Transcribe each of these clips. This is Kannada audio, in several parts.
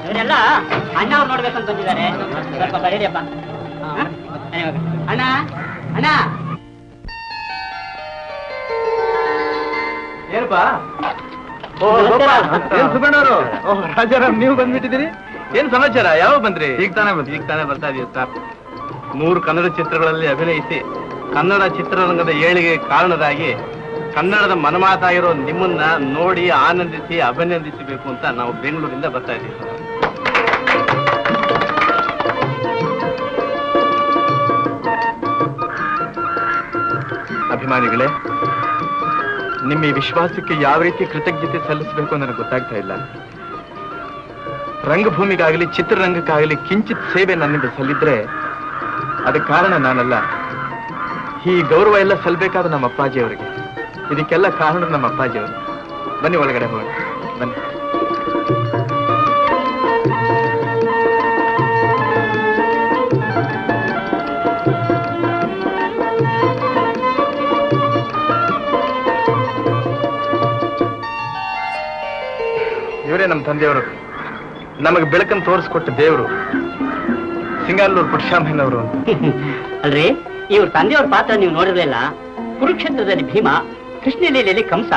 ಇವರೆಲ್ಲ ಅಣ್ಣ ಅವ್ರು ನೋಡ್ಬೇಕಂತ ಬಂದಿದ್ದಾರೆ. ಸ್ವಲ್ಪ ಬರೀರಿಯಪ್ಪ. ಅಣ್ಣ ಅಣ್ಣ ಏನಪ್ಪ? ಸುಬ್ಬಣ್ಣವರು, ರಾಜಾರಾಮ್, ನೀವು ಬಂದ್ಬಿಟ್ಟಿದ್ದೀರಿ. ಏನ್ ಸಮಾಚಾರ? ಯಾವಾಗ ಬಂದ್ರಿ? ಈಗ ತಾನೇ ಬರ್ತಾ ಇದೀವಿ ಸರ್. 100 ಕನ್ನಡ ಚಿತ್ರಗಳಲ್ಲಿ ಅಭಿನಯಿಸಿ ಕನ್ನಡ ಚಿತ್ರರಂಗದ ಏಳಿಗೆ ಕಾರಣರಾಗಿ ಕನ್ನಡದ ಮನಮಾತಾಗಿರೋ ನಿಮ್ಮನ್ನ ನೋಡಿ ಆನಂದಿಸಿ ಅಭಿನಂದಿಸಬೇಕು ಅಂತ ನಾವು ಬೆಂಗಳೂರಿಂದ ಬರ್ತಾ ಇದ್ದೀವಿ. ಅಭಿಮಾನಿಗಳೇ, ನಿಮ್ಮ ಈ ವಿಶ್ವಾಸಕ್ಕೆ ಯಾವ ರೀತಿ ಕೃತಜ್ಞತೆ ಸಲ್ಲಿಸಬೇಕು ನನಗೆ ಗೊತ್ತಾಗ್ತಾ ಇಲ್ಲ. ರಂಗಭೂಮಿಗಾಗಲಿ ಚಿತ್ರರಂಗಕ್ಕಾಗಲಿ ಕಿಂಚಿತ್ ಸೇವೆ ನನ್ನಿಂದ ಸಲ್ಲಿದ್ರೆ ಅದಕ್ಕೆ ಕಾರಣ ನಾನಲ್ಲ. ಈ ಗೌರವ ಎಲ್ಲ ಸಲ್ಲಬೇಕಾದ ನಮ್ಮ ಅಪ್ಪಾಜಿಯವರಿಗೆ. ಇದಕ್ಕೆಲ್ಲ ಕಾರಣ ನಮ್ಮ ಅಪ್ಪಾಜಿಯವರು. ಬನ್ನಿ ಒಳಗಡೆ ಹೋಗೋಣ, ಬನ್ನಿ. ಇವರೇ ನಮ್ಮ ತಂದೆಯವರು, ನಮಗೆ ಬೆಳಕನ್ನು ತೋರಿಸ್ಕೊಟ್ಟ ದೇವರು, ಸಿಂಗಾರೂರು ಪುಟ್ಟಸ್ವಾಮಿನವರು. ಅಲ್ರಿ, ಇವ್ರ ತಂದೆಯವ್ರ ಪಾತ್ರ ನೀವು ನೋಡಿರಲಿಲ್ಲ. ಕುರುಕ್ಷೇತ್ರದಲ್ಲಿ ಭೀಮ, ಕೃಷ್ಣಲೀಲೆಯಲ್ಲಿ ಕಂಸ,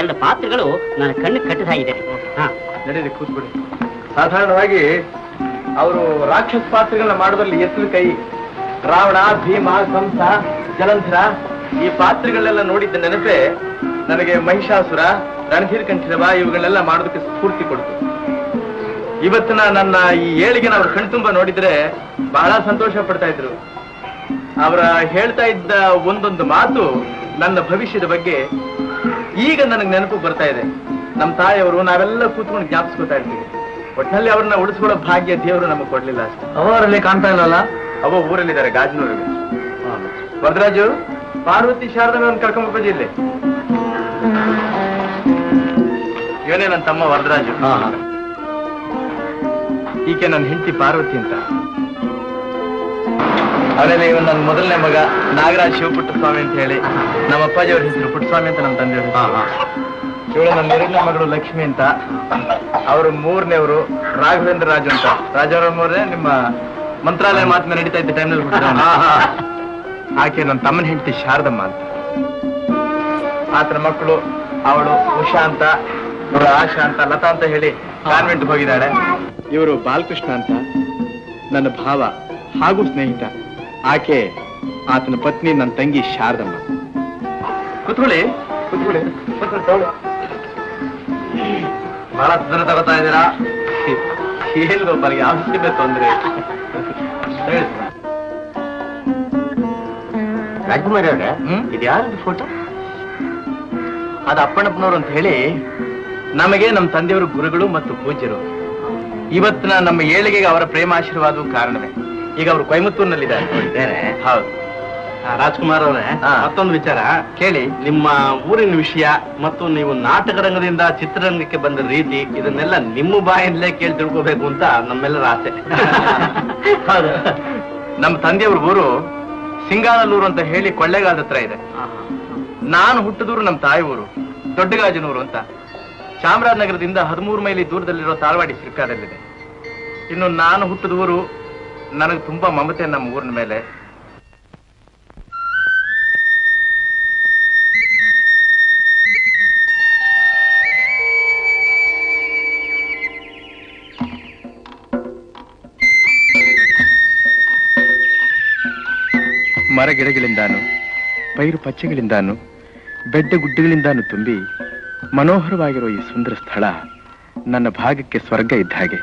ಎಲ್ಲ ಪಾತ್ರಗಳು ನನ್ನ ಕಣ್ಣು ಕಟ್ಟದಾಗಿದೆ. ನಡೀರಿ, ಕೂತ್ಬಿಡಿ. ಸಾಧಾರಣವಾಗಿ ಅವರು ರಾಕ್ಷಸ ಪಾತ್ರಗಳನ್ನ ಮಾಡೋದ್ರಲ್ಲಿ ಎತ್ತಲು ಕೈ. ರಾವಣ, ಭೀಮ, ಕಂಸ, ಜಲಂಧರ ಈ ಪಾತ್ರಗಳನ್ನೆಲ್ಲ ನೋಡಿದ್ದ ನೆನಪೇ ನನಗೆ ಮಹಿಷಾಸುರ, ರಣಧೀರ್ ಕಂಠೀರವ ಇವುಗಳನ್ನೆಲ್ಲ ಮಾಡೋದಕ್ಕೆ ಸ್ಫೂರ್ತಿ ಕೊಡ್ತು. ಇವತ್ತಿನ ನನ್ನ ಈ ಏಳಿಗೆ ಅವ್ರ ಕಣ್ತುಂಬ ನೋಡಿದ್ರೆ ಬಹಳ ಸಂತೋಷ ಪಡ್ತಾ ಇದ್ರು. ಅವರ ಹೇಳ್ತಾ ಇದ್ದ ಒಂದೊಂದು ಮಾತು ನನ್ನ ಭವಿಷ್ಯದ ಬಗ್ಗೆ ಈಗ ನನಗೆ ನೆನಪು ಬರ್ತಾ ಇದೆ. ನಮ್ಮ ತಾಯಿಯವರು ನಾವೆಲ್ಲ ಕೂತ್ಕೊಂಡು ಜ್ಞಾಪಿಸ್ಕೊತಾ ಇರ್ತೀವಿ. ಒಟ್ಟಿನಲ್ಲಿ ಅವ್ರನ್ನ ಉಳಿಸ್ಕೊಳ್ಳೋ ಭಾಗ್ಯ ದೇವರು ನಮಗೆ ಕೊಡ್ಲಿಲ್ಲ ಅಷ್ಟೇ. ಅವರಲ್ಲಿ ಕಾಣ್ತಾ ಇಲ್ಲಲ್ಲ? ಅವ ಊರಲ್ಲಿದ್ದಾರೆ, ಗಾಜನೂರಿಗೆ. ವರದರಾಜು, ಪಾರ್ವತಿ ಶಾರದನ್ನು ಕರ್ಕೊಂಬಪ್ಪಾಜಿ ಇಲ್ಲಿ. ಇವನೇ ನನ್ನ ತಮ್ಮ ವರದರಾಜು. ಈಕೆ ನನ್ನ ಹೆಂಡತಿ ಪಾರ್ವತಿ ಅಂತ. ಆಮೇಲೆ ಇವನ್ ನನ್ನ ಮೊದಲನೇ ಮಗ ನಾಗರಾಜ್ ಶಿವಪುಟ್ಟಸ್ವಾಮಿ ಅಂತ ಹೇಳಿ. ನಮ್ಮ ಅಪ್ಪಾಜಿಯವ್ರ ಹೆಸರು ಪುಟ್ಟಸ್ವಾಮಿ ಅಂತ ನಮ್ಮ ತಂದೆಯವರು. ಇವಳು ನನ್ನ ಎರಡನೇ ಮಗಳು ಲಕ್ಷ್ಮಿ ಅಂತ. ಅವರು ಮೂರನೇವರು ರಾಘವೇಂದ್ರ ರಾಜು ಅಂತ. ರಾಜಾರಾಮವ್ರೆ, ನಿಮ್ಮ ಮಂತ್ರಾಲಯ ಮಾತನ್ನ ನಡೀತಾ ಇದ್ದ ಟೈಮ್ನಲ್ಲಿ. ಆಕೆ ನನ್ನ ತಮ್ಮನ ಹೆಂಡತಿ ಶಾರದಮ್ಮ ಅಂತ. ಆತನ ಮಕ್ಕಳು ಅವಳು ಉಷಾ ಅಂತ, ಇವಳು ಆಶಾ ಅಂತ, ಲತಾ ಅಂತ ಹೇಳಿ ಕಾನ್ವೆಂಟ್ ಹೋಗಿದ್ದಾಳೆ. ಇವರು ಬಾಲಕೃಷ್ಣ ಅಂತ ನನ್ನ ಭಾವ ಹಾಗೂ ಸ್ನೇಹಿತ. ಆಕೆ ಆತನ ಪತ್ನಿ, ನನ್ನ ತಂಗಿ ಶಾರದಮ್ಮ. ಕೂತ್ಕೊಳ್ಳಿ, ಕೂತ್ಕೊಳ್ಳಿ. ಬಹಳ ಸುಂದರ ತಗೋತಾ ಇದ್ದೀರಾ. ಏನ್ ಗೋಪಾಲಿಗೆ ಅವಶ್ಯಕ ತೊಂದ್ರೆ. ರಾಜಕುಮಾರಿ ಅವ್ರೆ, ಇದು ಯಾರದ್ದು ಫೋಟೋ? ಅದು ಅಪ್ಪಣ್ಣಪ್ಪನವರು ಅಂತ ಹೇಳಿ ನಮಗೆ ನಮ್ಮ ತಂದೆಯವರು ಗುರುಗಳು ಮತ್ತು ಪೂಜ್ಯರು. ಇವತ್ತಿನ ನಮ್ಮ ಏಳಿಗೆಗೆ ಅವರ ಪ್ರೇಮಾಶೀರ್ವಾದವು ಕಾರಣವೇ. ಈಗ ಅವರು ಕೊಯಮತ್ತೂರಿನಲ್ಲಿದ್ದಾರೆ. ಹೌದು. ರಾಜ್ಕುಮಾರ್ ಅವರೇ, ಮತ್ತೊಂದು ವಿಚಾರ ಕೇಳಿ. ನಿಮ್ಮ ಊರಿನ ವಿಷಯ ಮತ್ತು ನೀವು ನಾಟಕ ರಂಗದಿಂದ ಚಿತ್ರರಂಗಕ್ಕೆ ಬಂದ ರೀತಿ, ಇದನ್ನೆಲ್ಲ ನಿಮ್ಮ ಬಾಯಿಂದಲೇ ಕೇಳಿ ತಿಳ್ಕೋಬೇಕು ಅಂತ ನಮ್ಮೆಲ್ಲರ ಆಸೆ. ಹೌದು. ನಮ್ಮ ತಂದೆಯವ್ರ ಊರು ಸಿಂಗಾನಲ್ಲೂರು ಅಂತ ಹೇಳಿ ಕೊಳ್ಳೇಗಾಲದ ಹತ್ರ ಇದೆ. ನಾನು ಹುಟ್ಟಿದೂರು ನಮ್ಮ ತಾಯಿ ಊರು ದೊಡ್ಡಗಾಜನೂರು ಅಂತ. ಚಾಮರಾಜನಗರದಿಂದ 13 ಮೈಲಿ ದೂರದಲ್ಲಿರೋ ತಾಳ್ವಾಡಿ ಸಿರ್ಕಾದಲ್ಲಿದೆ. ಇನ್ನು ನಾನು ಹುಟ್ಟಿದ ಊರು, ನನಗೆ ತುಂಬಾ ಮಮತೆ ನಮ್ಮ ಊರಿನ ಮೇಲೆ. ಮರಗಿಡಗಳಿಂದಾನು, ಪೈರು ಪಚ್ಚೆಗಳಿಂದಾನು, ಬೆಡ್ಡ ಗುಡ್ಡಗಳಿಂದಾನು ತುಂಬಿ ಮನೋಹರವಾಗಿರೋ ಈ ಸುಂದರ ಸ್ಥಳ ನನ್ನ ಭಾಗಕ್ಕೆ ಸ್ವರ್ಗ ಇದ್ದ ಹಾಗೆ.